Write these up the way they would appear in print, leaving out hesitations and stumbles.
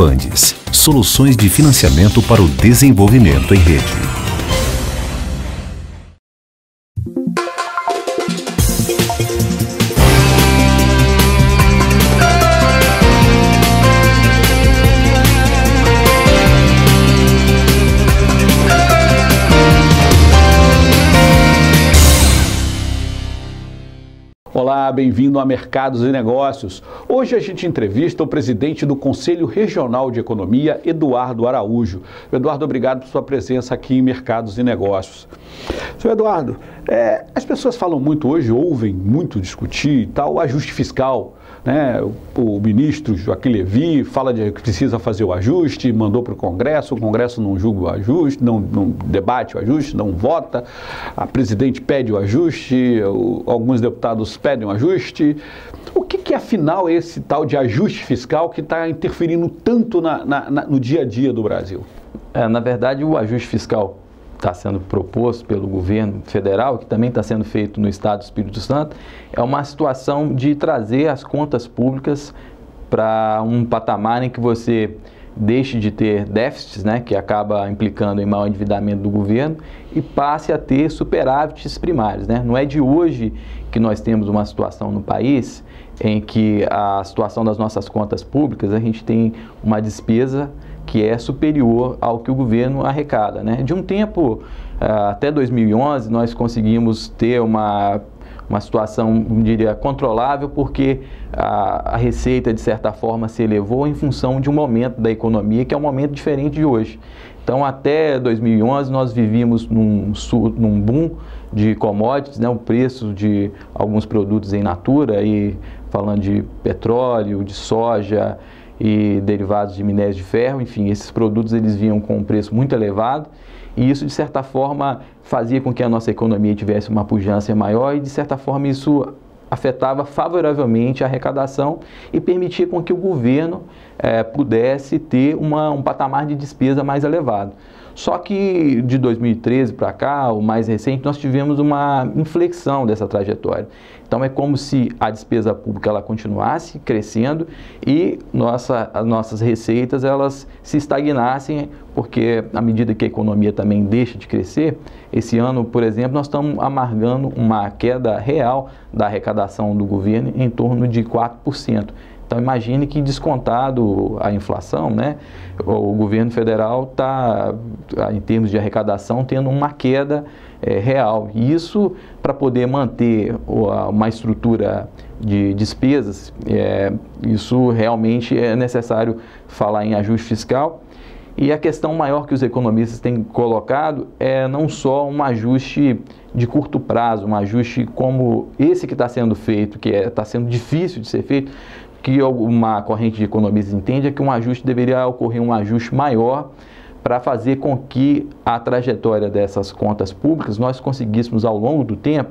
Avandes, soluções de financiamento para o desenvolvimento em rede. Olá, bem-vindo a Mercados e Negócios. Hoje a gente entrevista o presidente do Conselho Regional de Economia, Eduardo Araújo. Eduardo, obrigado por sua presença aqui em Mercados e Negócios. Senhor Eduardo, as pessoas falam muito hoje, ouvem muito discutir tal, o ajuste fiscal, né? O ministro Joaquim Levy fala de que precisa fazer o ajuste, mandou para o Congresso não julga o ajuste, não debate o ajuste, não vota, a presidente pede o ajuste, alguns deputados pedem o ajuste. O que afinal é esse tal de ajuste fiscal que está interferindo tanto no dia a dia do Brasil? Na verdade, o ajuste fiscal está sendo proposto pelo governo federal, que também está sendo feito no estado do Espírito Santo, é uma situação de trazer as contas públicas para um patamar em que você deixe de ter déficits, né, que acaba implicando em maior endividamento do governo, e passe a ter superávites primários, né? Não é de hoje que nós temos uma situação no país em que a situação das nossas contas públicas, a gente tem uma despesa que é superior ao que o governo arrecada, né? De um tempo, até 2011, nós conseguimos ter uma situação, eu diria, controlável, porque a receita, de certa forma, se elevou em função de um momento da economia que é um momento diferente de hoje. Então, até 2011, nós vivíamos num boom de commodities, né? O preço de alguns produtos em natura, e falando de petróleo, de soja e derivados de minérios de ferro, enfim, esses produtos eles vinham com um preço muito elevado, e isso, de certa forma, fazia com que a nossa economia tivesse uma pujança maior e, de certa forma, isso afetava favoravelmente a arrecadação e permitia com que o governo pudesse ter um patamar de despesa mais elevado. Só que de 2013 para cá, o mais recente, nós tivemos uma inflexão dessa trajetória. Então é como se a despesa pública ela continuasse crescendo e as nossas receitas elas se estagnassem, porque à medida que a economia também deixa de crescer, esse ano, por exemplo, nós estamos amargando uma queda real da arrecadação do governo em torno de 4%. Então imagine que, descontado a inflação, né, o governo federal está, em termos de arrecadação, tendo uma queda real. E isso, para poder manter uma estrutura de despesas, isso realmente é necessário falar em ajuste fiscal. E a questão maior que os economistas têm colocado é não só um ajuste de curto prazo, um ajuste como esse que está sendo feito, que está sendo difícil de ser feito, que uma corrente de economistas entende é que um ajuste deveria ocorrer, um ajuste maior, para fazer com que a trajetória dessas contas públicas nós conseguíssemos, ao longo do tempo,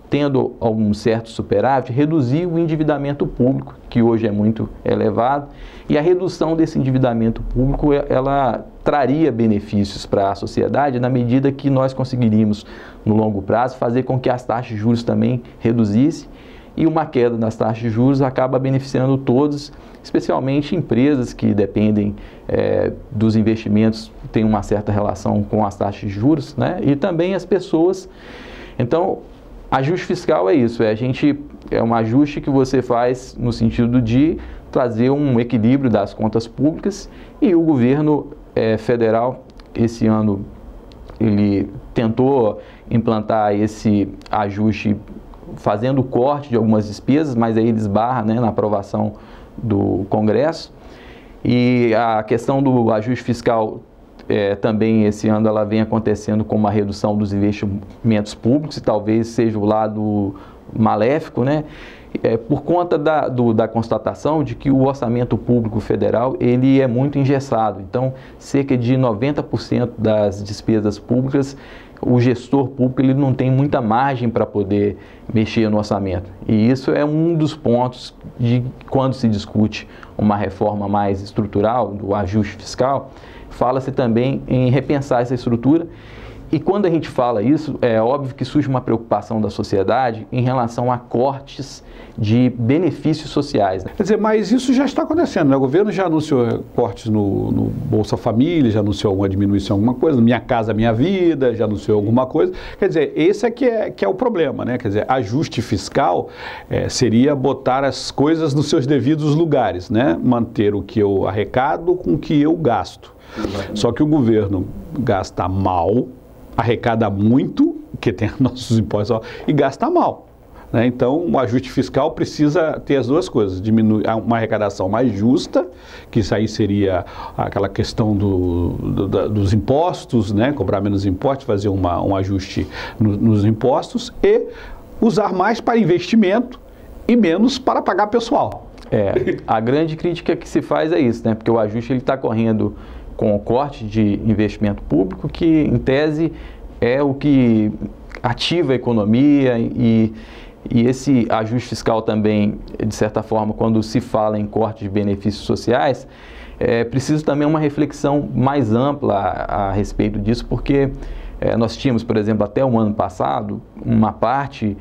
tendo algum certo superávit, reduzir o endividamento público, que hoje é muito elevado, e a redução desse endividamento público, ela traria benefícios para a sociedade na medida que nós conseguiríamos, no longo prazo, fazer com que as taxas de juros também reduzissem, e uma queda nas taxas de juros acaba beneficiando todos, especialmente empresas que dependem dos investimentos, têm uma certa relação com as taxas de juros, né? E também as pessoas. Então, ajuste fiscal é isso, é um ajuste que você faz no sentido de trazer um equilíbrio das contas públicas, e o governo federal, esse ano, ele tentou implantar esse ajuste fazendo o corte de algumas despesas, mas aí ele esbarra, né, na aprovação do Congresso. E a questão do ajuste fiscal também esse ano ela vem acontecendo com uma redução dos investimentos públicos, e talvez seja o lado maléfico, né, por conta da constatação de que o orçamento público federal ele é muito engessado. Então, cerca de 90% das despesas públicas, o gestor público ele não tem muita margem para poder mexer no orçamento. E isso é um dos pontos de quando se discute uma reforma mais estrutural, do ajuste fiscal, fala-se também em repensar essa estrutura E quando a gente fala isso, é óbvio que surge uma preocupação da sociedade em relação a cortes de benefícios sociais, né? Quer dizer, mas isso já está acontecendo, né? O governo já anunciou cortes no Bolsa Família, já anunciou uma diminuição, alguma coisa, no Minha Casa Minha Vida, já anunciou alguma coisa. Quer dizer, esse é que é o problema, né? Quer dizer, ajuste fiscal seria botar as coisas nos seus devidos lugares, né? Manter o que eu arrecado com o que eu gasto. Só que o governo gasta mal, arrecada muito, que tem nossos impostos, e gasta mal, né? Então, o ajuste fiscal precisa ter as duas coisas, diminuir uma arrecadação mais justa, que isso aí seria aquela questão dos impostos, né? Cobrar menos impostos, fazer um ajuste nos impostos e usar mais para investimento e menos para pagar pessoal. A grande crítica que se faz é isso, né? Porque o ajuste está correndo com o corte de investimento público, que em tese é o que ativa a economia e esse ajuste fiscal também, de certa forma, quando se fala em corte de benefícios sociais, é preciso também uma reflexão mais ampla a respeito disso, porque nós tínhamos, por exemplo, até o ano passado, uma parte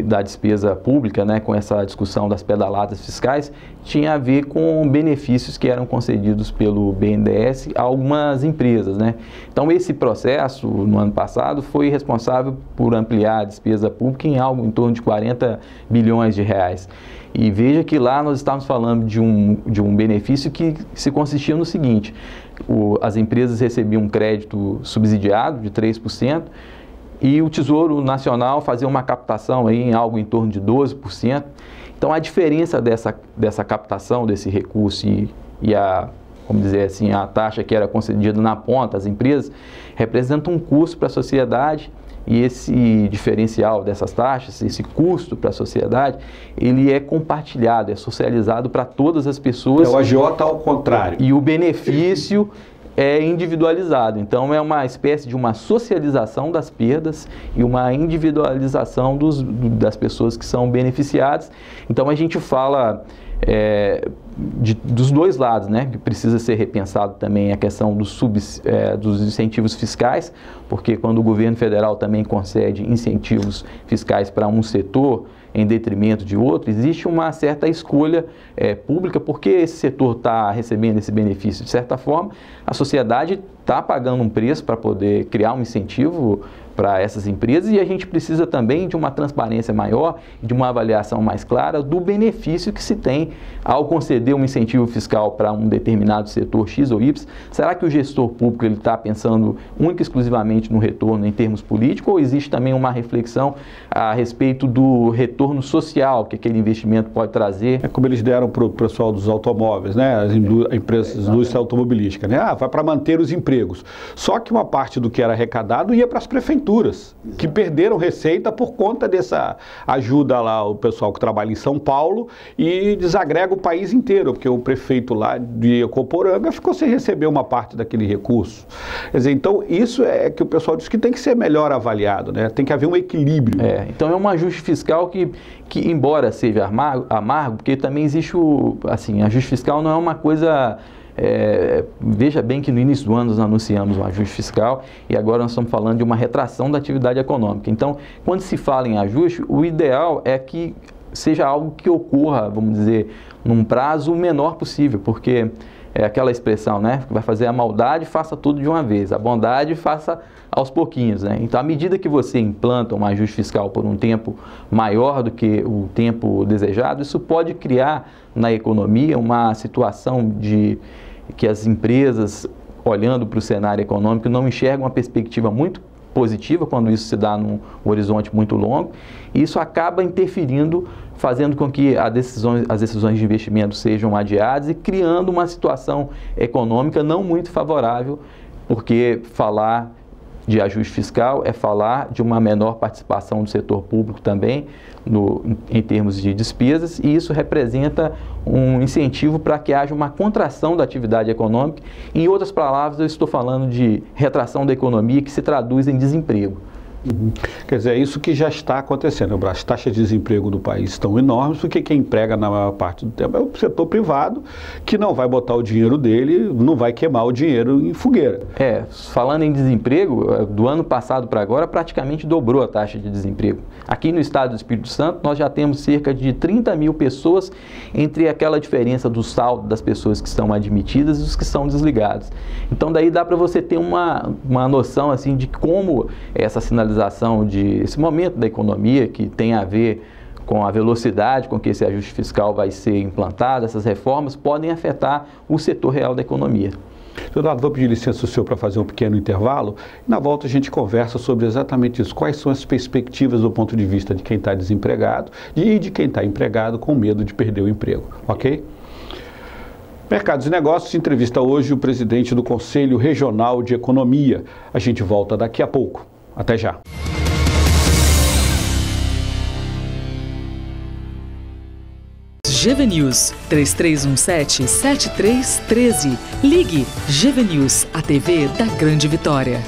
da despesa pública, né, com essa discussão das pedaladas fiscais, tinha a ver com benefícios que eram concedidos pelo BNDES a algumas empresas, né? Então, esse processo, no ano passado, foi responsável por ampliar a despesa pública em algo em torno de 40 bilhões de reais. E veja que lá nós estávamos falando de um benefício que se consistia no seguinte: as empresas recebiam um crédito subsidiado de 3%, e o Tesouro Nacional fazia uma captação aí em algo em torno de 12%. Então, a diferença dessa captação, desse recurso e vamos dizer assim, a taxa que era concedida na ponta às empresas, representa um custo para a sociedade, e esse diferencial dessas taxas, esse custo para a sociedade, ele é compartilhado, é socializado para todas as pessoas. O agiota ao contrário. E o benefício é individualizado. Então, é uma espécie de uma socialização das perdas e uma individualização das pessoas que são beneficiadas. Então, a gente fala dos dois lados, né? Que precisa ser repensado também a questão dos incentivos fiscais, porque quando o governo federal também concede incentivos fiscais para um setor em detrimento de outro, existe uma certa escolha pública, porque esse setor está recebendo esse benefício. De certa forma, a sociedade está pagando um preço para poder criar um incentivo para essas empresas, e a gente precisa também de uma transparência maior, de uma avaliação mais clara do benefício que se tem ao conceder um incentivo fiscal para um determinado setor X ou Y. Será que o gestor público está pensando única e exclusivamente no retorno em termos políticos, ou existe também uma reflexão a respeito do retorno social que aquele investimento pode trazer? É como eles deram para o pessoal dos automóveis, né? As empresas da indústria automobilística, né? Vai para manter os empregos. Só que uma parte do que era arrecadado ia para as prefeituras, que perderam receita por conta dessa ajuda lá, o pessoal que trabalha em São Paulo, e desagrega o país inteiro, porque o prefeito lá de Ecoporanga ficou sem receber uma parte daquele recurso. Quer dizer, então isso é que o pessoal diz que tem que ser melhor avaliado, né? Tem que haver um equilíbrio. Então é um ajuste fiscal que embora seja amargo, porque também existe ajuste fiscal não é uma coisa... veja bem que no início do ano nós anunciamos um ajuste fiscal e agora nós estamos falando de uma retração da atividade econômica. Então, quando se fala em ajuste, o ideal é que seja algo que ocorra, vamos dizer, num prazo menor possível, porque é aquela expressão, né? Vai fazer a maldade, faça tudo de uma vez, a bondade faça aos pouquinhos, né? Então, à medida que você implanta um ajuste fiscal por um tempo maior do que o tempo desejado, isso pode criar na economia uma situação que as empresas, olhando para o cenário econômico, não enxergam uma perspectiva muito positiva quando isso se dá num horizonte muito longo, e isso acaba interferindo, fazendo com que as decisões de investimento sejam adiadas e criando uma situação econômica não muito favorável, porque falar de ajuste fiscal é falar de uma menor participação do setor público também em termos de despesas, e isso representa um incentivo para que haja uma contração da atividade econômica. Em outras palavras, eu estou falando de retração da economia que se traduz em desemprego. Quer dizer, é isso que já está acontecendo. As taxas de desemprego do país estão enormes, porque quem emprega na maior parte do tempo é o setor privado, que não vai botar o dinheiro dele, não vai queimar o dinheiro em fogueira. Falando em desemprego, do ano passado para agora, praticamente dobrou a taxa de desemprego. Aqui no estado do Espírito Santo, nós já temos cerca de 30 mil pessoas, entre aquela diferença do saldo das pessoas que estão admitidas e os que são desligados. Então, daí dá para você ter uma noção assim, de como essa sinalização esse momento da economia que tem a ver com a velocidade com que esse ajuste fiscal vai ser implantado, essas reformas podem afetar o setor real da economia. Eduardo, vou pedir licença ao senhor para fazer um pequeno intervalo. Na volta a gente conversa sobre exatamente isso. Quais são as perspectivas do ponto de vista de quem está desempregado e de quem está empregado com medo de perder o emprego, ok? Mercados e Negócios entrevista hoje o presidente do Conselho Regional de Economia. A gente volta daqui a pouco. Até já. GV News 3317-7313. Ligue GV News, a TV da Grande Vitória.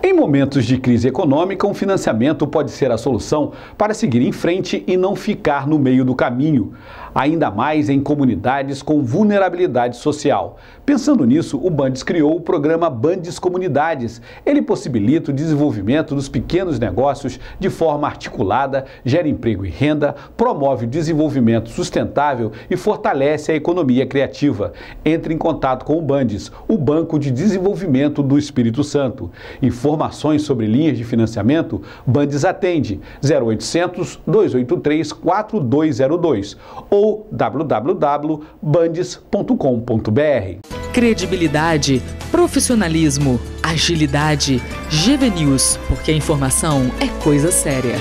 Em momentos de crise econômica, um financiamento pode ser a solução para seguir em frente e não ficar no meio do caminho, ainda mais em comunidades com vulnerabilidade social. Pensando nisso, o Bandes criou o programa Bandes Comunidades. Ele possibilita o desenvolvimento dos pequenos negócios de forma articulada, gera emprego e renda, promove o desenvolvimento sustentável e fortalece a economia criativa. Entre em contato com o Bandes, o Banco de Desenvolvimento do Espírito Santo. Informações sobre linhas de financiamento, Bandes atende 0800 283 4202 ou www.bandes.com.br. Credibilidade, profissionalismo, agilidade. GV News, porque a informação é coisa séria.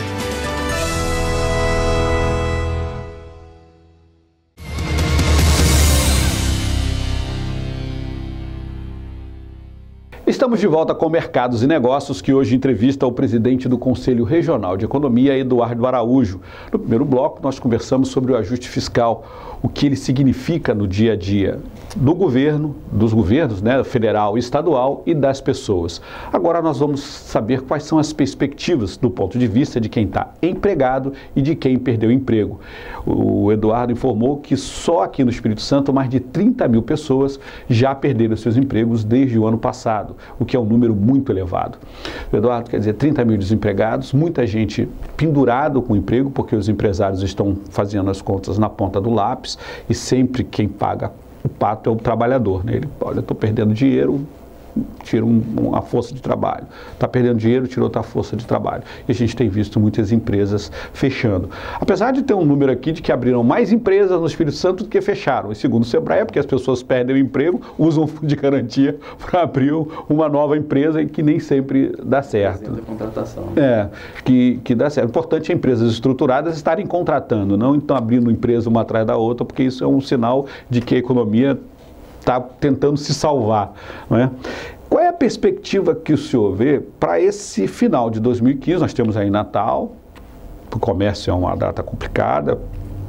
Estamos de volta com Mercados e Negócios, que hoje entrevista o presidente do Conselho Regional de Economia, Eduardo Araújo. No primeiro bloco, nós conversamos sobre o ajuste fiscal, o que ele significa no dia a dia do governo, dos governos, né, federal e estadual, e das pessoas. Agora nós vamos saber quais são as perspectivas do ponto de vista de quem está empregado e de quem perdeu o emprego. O Eduardo informou que só aqui no Espírito Santo mais de 30 mil pessoas já perderam seus empregos desde o ano passado, o que é um número muito elevado. Eduardo, quer dizer, 30 mil desempregados, muita gente pendurado com o emprego, porque os empresários estão fazendo as contas na ponta do lápis e sempre quem paga o pato é o trabalhador, né? Ele, olha, estou perdendo dinheiro, tira uma força de trabalho. Está perdendo dinheiro, tira outra força de trabalho. E a gente tem visto muitas empresas fechando. Apesar de ter um número aqui de que abriram mais empresas no Espírito Santo do que fecharam. E segundo o Sebrae, é porque as pessoas perdem o emprego, usam o fundo de garantia para abrir uma nova empresa e que nem sempre dá certo. Contratação. Que dá certo. O importante é empresas estruturadas estarem contratando, não então abrindo empresa uma atrás da outra, porque isso é um sinal de que a economia está tentando se salvar, não é? Qual é a perspectiva que o senhor vê para esse final de 2015? Nós temos aí Natal, o comércio é uma data complicada,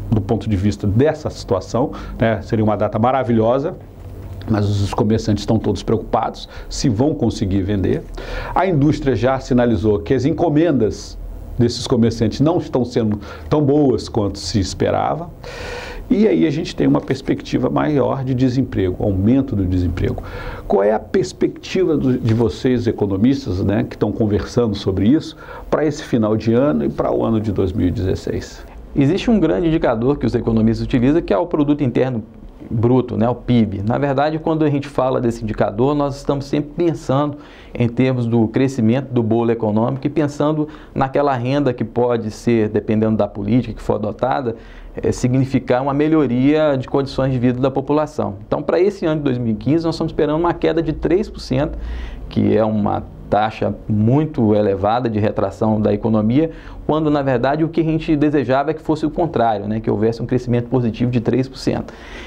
do ponto de vista dessa situação, né? Seria uma data maravilhosa, mas os comerciantes estão todos preocupados se vão conseguir vender. A indústria já sinalizou que as encomendas desses comerciantes não estão sendo tão boas quanto se esperava. E aí a gente tem uma perspectiva maior de desemprego, aumento do desemprego. Qual é a perspectiva de vocês, economistas, né, que estão conversando sobre isso, para esse final de ano e para o ano de 2016? Existe um grande indicador que os economistas utilizam, que é o Produto Interno Bruto, né, o PIB. Na verdade, quando a gente fala desse indicador, nós estamos sempre pensando em termos do crescimento do bolo econômico e pensando naquela renda que pode ser, dependendo da política que for adotada, significar uma melhoria de condições de vida da população. Então, para esse ano de 2015, nós estamos esperando uma queda de 3%, que é uma taxa muito elevada de retração da economia, quando, na verdade, o que a gente desejava é que fosse o contrário, né? Que houvesse um crescimento positivo de 3%.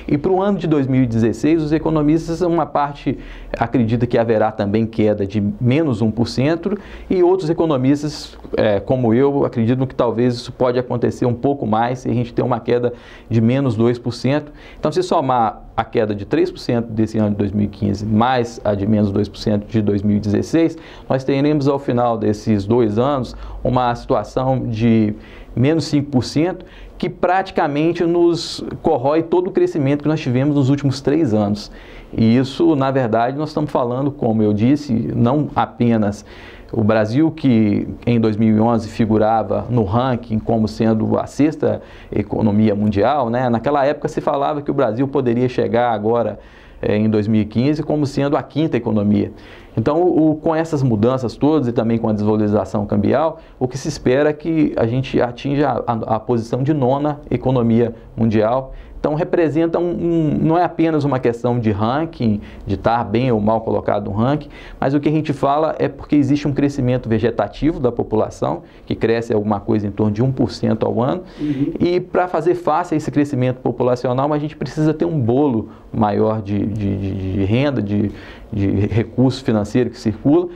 E para o ano de 2016, os economistas, uma parte acredita que haverá também queda de menos 1%, e outros economistas, como eu, acreditam que talvez isso pode acontecer um pouco mais, e a gente ter uma queda de menos 2%. Então, se somar a queda de 3% desse ano de 2015, mais a de menos 2% de 2016, nós teremos ao final desses 2 anos uma situação de menos 5%, que praticamente nos corrói todo o crescimento que nós tivemos nos últimos 3 anos. E isso, na verdade, nós estamos falando, como eu disse, não apenas o Brasil, que em 2011 figurava no ranking como sendo a 6ª economia mundial, né? Naquela época se falava que o Brasil poderia chegar agora, em 2015, como sendo a 5ª economia. Então, com essas mudanças todas e também com a desvalorização cambial, o que se espera é que a gente atinja a posição de 9ª economia mundial. Então, representa não é apenas uma questão de ranking, de estar bem ou mal colocado no ranking, mas o que a gente fala é porque existe um crescimento vegetativo da população, que cresce alguma coisa em torno de 1% ao ano, e para fazer face a esse crescimento populacional, a gente precisa ter um bolo maior de renda, de recurso financeiro que circula,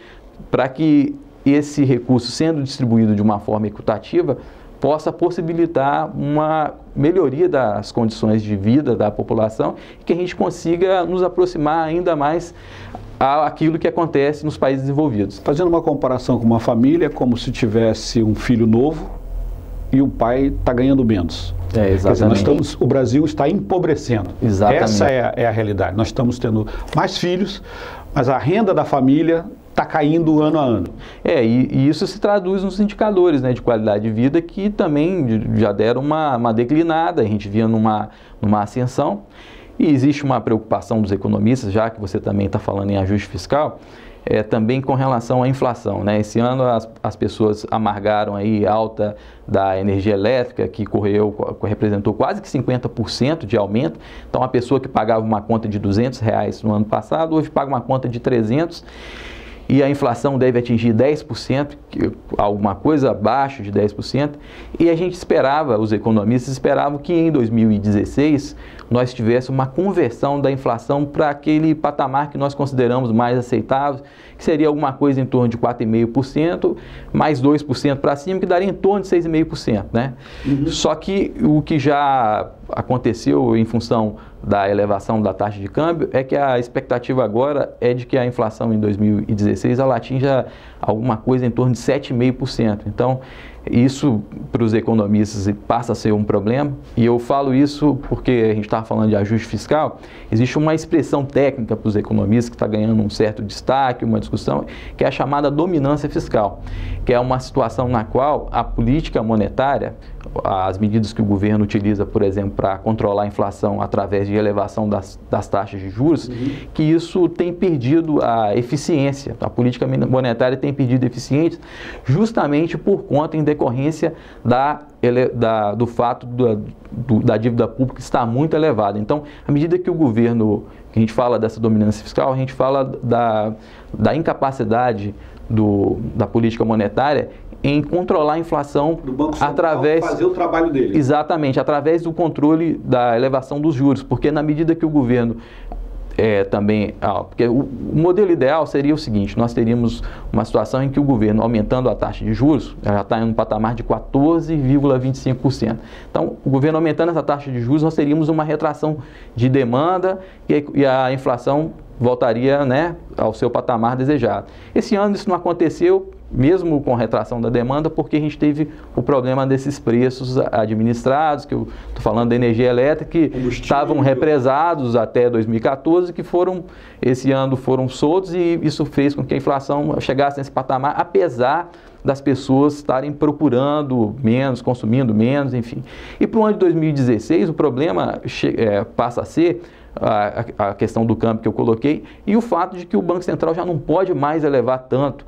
para que esse recurso, sendo distribuído de uma forma equitativa, possa possibilitar uma melhoria das condições de vida da população e que a gente consiga nos aproximar ainda mais àquilo que acontece nos países desenvolvidos. Fazendo uma comparação com uma família, como se tivesse um filho novo e o pai está ganhando menos. Exatamente. Quer dizer, o Brasil está empobrecendo. Exatamente. Essa é a realidade. Nós estamos tendo mais filhos, mas a renda da família está caindo ano a ano. E isso se traduz nos indicadores, né, de qualidade de vida, que também já deram uma declinada, a gente via numa ascensão. E existe uma preocupação dos economistas, já que você também está falando em ajuste fiscal, também com relação à inflação, né? Esse ano as pessoas amargaram aí alta da energia elétrica, que representou quase que 50% de aumento. Então, a pessoa que pagava uma conta de R$200 no ano passado, hoje paga uma conta de 300. E a inflação deve atingir 10%, alguma coisa abaixo de 10%, e a gente esperava, os economistas esperavam que em 2016 nós tivéssemos uma conversão da inflação para aquele patamar que nós consideramos mais aceitável, que seria alguma coisa em torno de 4,5%, mais 2% para cima, que daria em torno de 6,5%, né? Só que o que já aconteceu em função da elevação da taxa de câmbio é que a expectativa agora é de que a inflação em 2016 ela atinja alguma coisa em torno de 7,5%. Então, isso para os economistas passa a ser um problema, e eu falo isso porque a gente estava falando de ajuste fiscal. Existe uma expressão técnica para os economistas que está ganhando um certo destaque, uma discussão, que é a chamada dominância fiscal, que é uma situação na qual a política monetária, as medidas que o governo utiliza, por exemplo, para controlar a inflação através de elevação das taxas de juros, que isso tem perdido a eficiência. A política monetária tem perdido eficiência justamente por conta, em decorrência do fato da dívida pública estar muito elevada. Então, à medida que o governo, que a gente fala dessa dominância fiscal, a gente fala da incapacidade da política monetária em controlar a inflação do Banco Central, fazer o trabalho dele. Exatamente, através do controle da elevação dos juros, porque na medida que o governo porque o modelo ideal seria o seguinte: nós teríamos uma situação em que o governo, aumentando a taxa de juros, já está em um patamar de 14,25%. Então, o governo aumentando essa taxa de juros, nós teríamos uma retração de demanda e a inflação voltaria, né, ao seu patamar desejado. Esse ano isso não aconteceu, mesmo com retração da demanda, porque a gente teve o problema desses preços administrados, que eu estou falando da energia elétrica, que estavam represados até 2014, que esse ano foram soltos, e isso fez com que a inflação chegasse nesse patamar, apesar das pessoas estarem procurando menos, consumindo menos, enfim. E para o ano de 2016, o problema passa a ser a questão do câmbio que eu coloquei, e o fato de que o Banco Central já não pode mais elevar tanto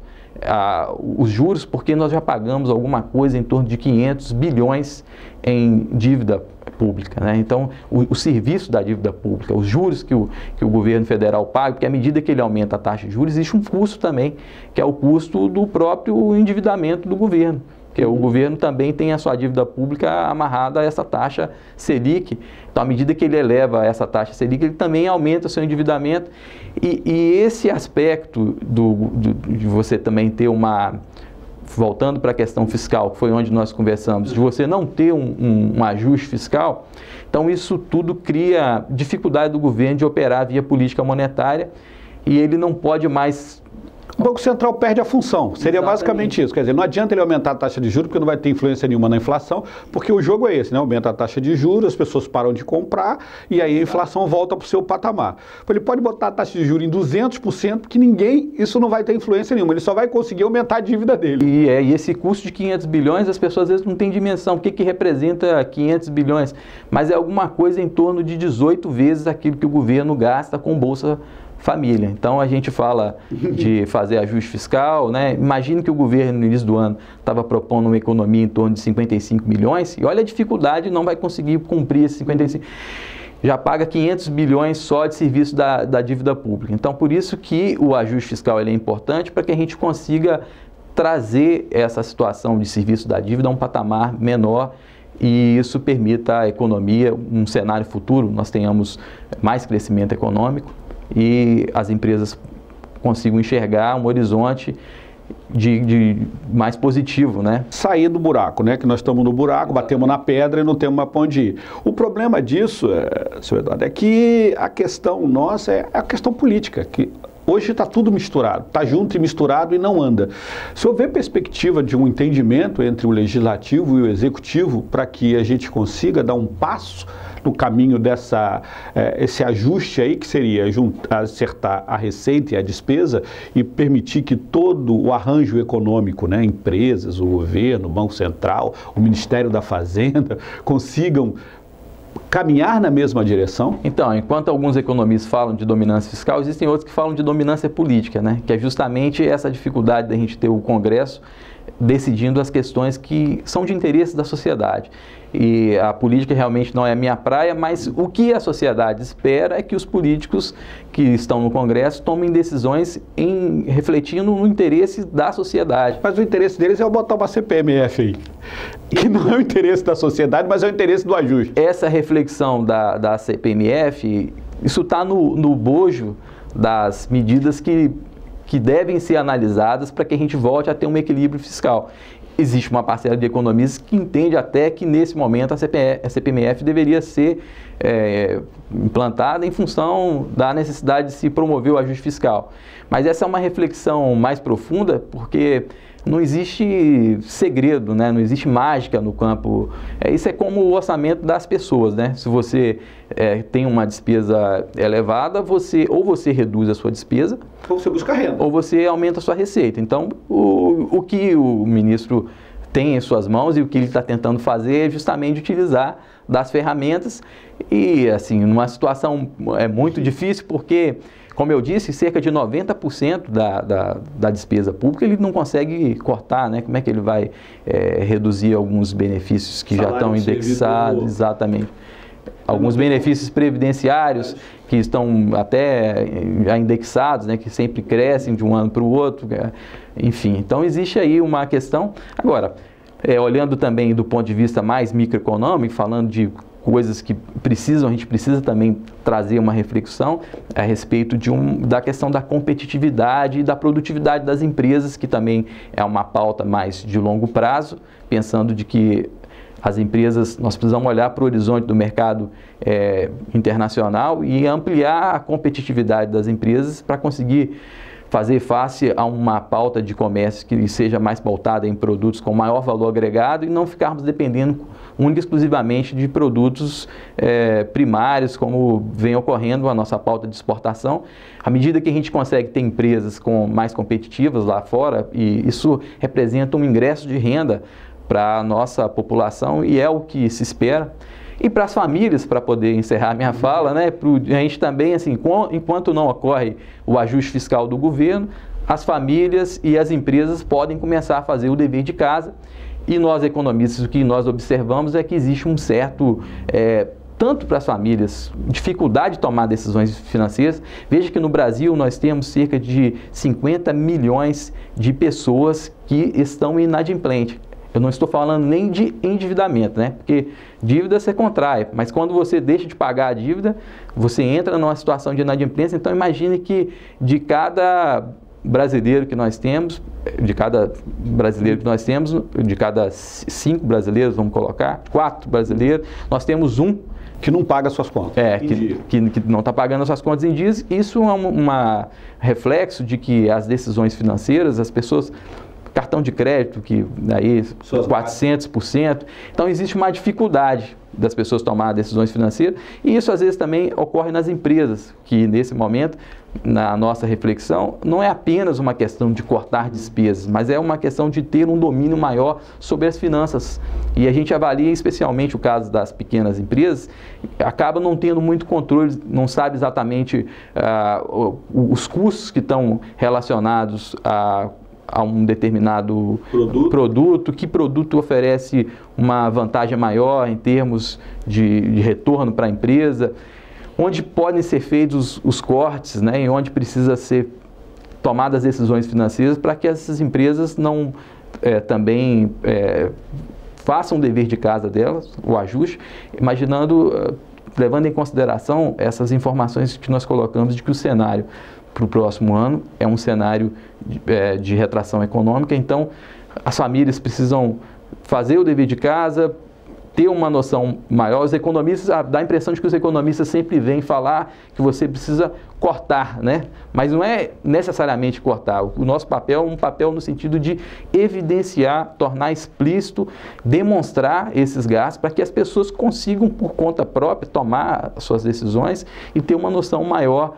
os juros, porque nós já pagamos alguma coisa em torno de 500 bilhões em dívida pública, né? Então, o serviço da dívida pública, os juros que o governo federal paga, porque à medida que ele aumenta a taxa de juros, existe um custo também, que é o custo do próprio endividamento do governo. Porque o governo também tem a sua dívida pública amarrada a essa taxa Selic. Então, à medida que ele eleva essa taxa Selic, ele também aumenta o seu endividamento. E esse aspecto de você também ter voltando para a questão fiscal, que foi onde nós conversamos, de você não ter um ajuste fiscal, então isso tudo cria dificuldade do governo de operar via política monetária e ele não pode mais... O Banco Central perde a função, seria basicamente isso, quer dizer, não adianta ele aumentar a taxa de juros porque não vai ter influência nenhuma na inflação, porque o jogo é esse, né? Aumenta a taxa de juros, as pessoas param de comprar e aí a inflação volta para o seu patamar. Ele pode botar a taxa de juros em 200%, que isso não vai ter influência nenhuma, ele só vai conseguir aumentar a dívida dele. E esse custo de 500 bilhões, as pessoas às vezes não têm dimensão, o que representa 500 bilhões? Mas é alguma coisa em torno de 18 vezes aquilo que o governo gasta com Bolsa Família. Então a gente fala de fazer ajuste fiscal, né? Imagine que o governo no início do ano estava propondo uma economia em torno de 55 milhões e olha a dificuldade, não vai conseguir cumprir esses 55. Já paga 500 bilhões só de serviço da dívida pública. Então por isso que o ajuste fiscal ele é importante para que a gente consiga trazer essa situação de serviço da dívida a um patamar menor e isso permita à economia, um cenário futuro, nós tenhamos mais crescimento econômico e as empresas consigam enxergar um horizonte de mais positivo, né? Sair do buraco, né? Que nós estamos no buraco, batemos na pedra e não temos mais para onde ir. O problema disso, senhor Eduardo, é que a questão nossa é a questão política, que hoje está tudo misturado, está junto e misturado e não anda. Se houver perspectiva de um entendimento entre o legislativo e o executivo para que a gente consiga dar um passo no caminho esse ajuste aí, que seria acertar a receita e a despesa e permitir que todo o arranjo econômico, né, empresas, o governo, o Banco Central, o Ministério da Fazenda, consigam caminhar na mesma direção? Então, enquanto alguns economistas falam de dominância fiscal, existem outros que falam de dominância política, né? Que é justamente essa dificuldade da gente ter o Congresso decidindo as questões que são de interesse da sociedade. E a política realmente não é a minha praia, mas o que a sociedade espera é que os políticos que estão no Congresso tomem decisões refletindo no interesse da sociedade. Mas o interesse deles é botar uma CPMF aí, que não é o interesse da sociedade, mas é o interesse do ajuste. Essa reflexão da CPMF, isso está no bojo das medidas que devem ser analisadas para que a gente volte a ter um equilíbrio fiscal. Existe uma parcela de economistas que entende até que nesse momento a CPMF deveria ser implantada em função da necessidade de se promover o ajuste fiscal. Mas essa é uma reflexão mais profunda porque não existe segredo, né? Não existe mágica no campo. Isso é como o orçamento das pessoas, né? Se você tem uma despesa elevada, ou você reduz a sua despesa, ou você busca renda, ou você aumenta a sua receita. Então, o que o ministro tem em suas mãos e o que ele está tentando fazer é justamente utilizar das ferramentas e, assim, numa situação muito difícil, porque, como eu disse, cerca de 90% da despesa pública ele não consegue cortar, né? Como é que ele vai reduzir alguns benefícios que já estão indexados? Exatamente. Alguns benefícios previdenciários que estão até já indexados, né? Que sempre crescem de um ano para o outro, enfim. Então existe aí uma questão. Agora, olhando também do ponto de vista mais microeconômico, falando de coisas que a gente precisa também trazer uma reflexão a respeito da questão da competitividade e da produtividade das empresas, que também é uma pauta mais de longo prazo, pensando de que as empresas, nós precisamos olhar para o horizonte do mercado internacional e ampliar a competitividade das empresas para conseguir fazer face a uma pauta de comércio que seja mais pautada em produtos com maior valor agregado e não ficarmos dependendo única e exclusivamente de produtos primários, como vem ocorrendo a nossa pauta de exportação. À medida que a gente consegue ter empresas mais competitivas lá fora, e isso representa um ingresso de renda para a nossa população e é o que se espera. E para as famílias, para poder encerrar minha fala, né, a gente também, assim, enquanto não ocorre o ajuste fiscal do governo, as famílias e as empresas podem começar a fazer o dever de casa. E nós, economistas, o que nós observamos é que existe um certo, tanto para as famílias, dificuldade de tomar decisões financeiras. Veja que no Brasil nós temos cerca de 50 milhões de pessoas que estão inadimplentes. Eu não estou falando nem de endividamento, né? Porque dívida você contrai, mas quando você deixa de pagar a dívida, você entra numa situação de inadimplência. Então imagine que de cada brasileiro que nós temos, de cada 5 brasileiros, vamos colocar, 4 brasileiros, nós temos um que não paga suas contas. Que não está pagando as suas contas em dias. Isso é um reflexo de que as decisões financeiras, as pessoas, cartão de crédito, que daí 400%, então existe uma dificuldade das pessoas tomar decisões financeiras, e isso às vezes também ocorre nas empresas, que nesse momento, na nossa reflexão, não é apenas uma questão de cortar despesas, mas é uma questão de ter um domínio maior sobre as finanças. E a gente avalia especialmente o caso das pequenas empresas, acaba não tendo muito controle, não sabe exatamente os custos que estão relacionados a um determinado produto, que produto oferece uma vantagem maior em termos de retorno para a empresa, onde podem ser feitos os cortes, né, e onde precisa ser tomadas decisões financeiras para que essas empresas não também façam o dever de casa delas, o ajuste, levando em consideração essas informações que nós colocamos de que o cenário para o próximo ano é um cenário de retração econômica. Então as famílias precisam fazer o dever de casa, ter uma noção maior. Os economistas, dá a impressão de que os economistas sempre vêm falar que você precisa cortar, né? Mas não é necessariamente cortar. O nosso papel é um papel no sentido de evidenciar, tornar explícito, demonstrar esses gastos para que as pessoas consigam, por conta própria, tomar suas decisões e ter uma noção maior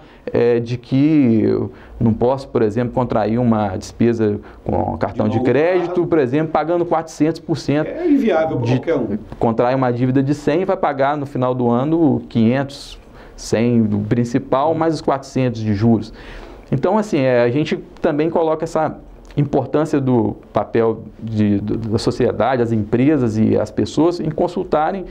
de que eu não posso, por exemplo, contrair uma despesa com cartão de crédito, por exemplo, pagando 400%. É inviável para qualquer um. Contrai uma dívida de 100 e vai pagar no final do ano 500, 100 do principal, mais os 400 de juros. Então, assim, a gente também coloca essa importância do papel da sociedade, as empresas e as pessoas em consultarem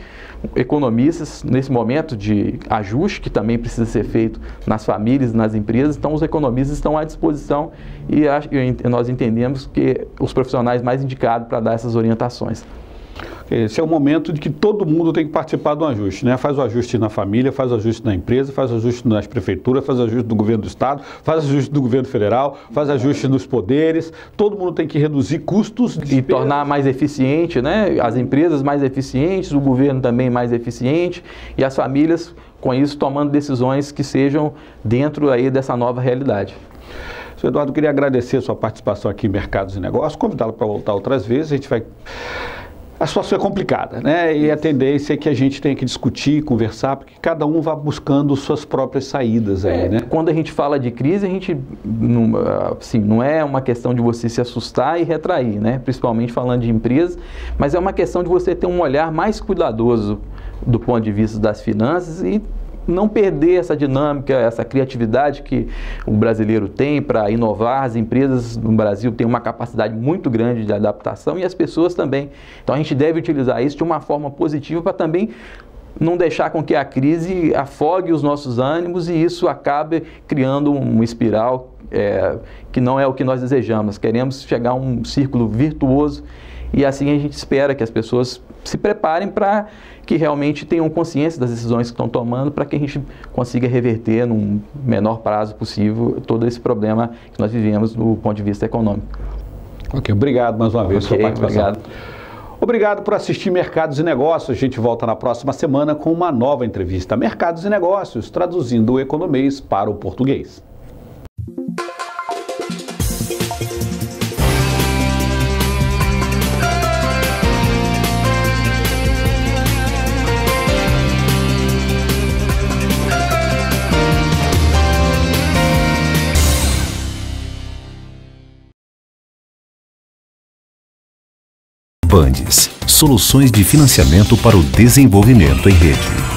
economistas nesse momento de ajuste, que também precisa ser feito nas famílias, nas empresas. Então, os economistas estão à disposição e nós entendemos que os profissionais mais indicados para dar essas orientações. Esse é o momento de que todo mundo tem que participar de um ajuste, né? Faz o ajuste na família, faz o ajuste na empresa, faz o ajuste nas prefeituras, faz o ajuste do governo do estado, faz o ajuste do governo federal, faz o ajuste nos poderes. Todo mundo tem que reduzir custos e tornar mais eficiente, né? As empresas mais eficientes, o governo também mais eficiente e as famílias com isso tomando decisões que sejam dentro aí dessa nova realidade. Senhor Eduardo, eu queria agradecer a sua participação aqui em Mercados e Negócios, convidá-lo para voltar outras vezes. A gente vai... A situação é complicada, né? E a tendência é que a gente tenha que discutir, conversar, porque cada um vá buscando suas próprias saídas aí, né? Quando a gente fala de crise, a gente não é uma questão de você se assustar e retrair, né? Principalmente falando de empresas, mas é uma questão de você ter um olhar mais cuidadoso do ponto de vista das finanças e não perder essa dinâmica, essa criatividade que o brasileiro tem para inovar. As empresas no Brasil têm uma capacidade muito grande de adaptação e as pessoas também. Então a gente deve utilizar isso de uma forma positiva para também não deixar com que a crise afogue os nossos ânimos e isso acabe criando uma espiral que não é o que nós desejamos. Nós queremos chegar a um círculo virtuoso e assim a gente espera que as pessoas se preparem para que realmente tenham consciência das decisões que estão tomando para que a gente consiga reverter num menor prazo possível todo esse problema que nós vivemos do ponto de vista econômico. Ok, obrigado mais uma vez pela participação. Obrigado. Obrigado por assistir Mercados e Negócios. A gente volta na próxima semana com uma nova entrevista. Mercados e Negócios, traduzindo o economês para o português. Bandes, soluções de financiamento para o desenvolvimento em rede.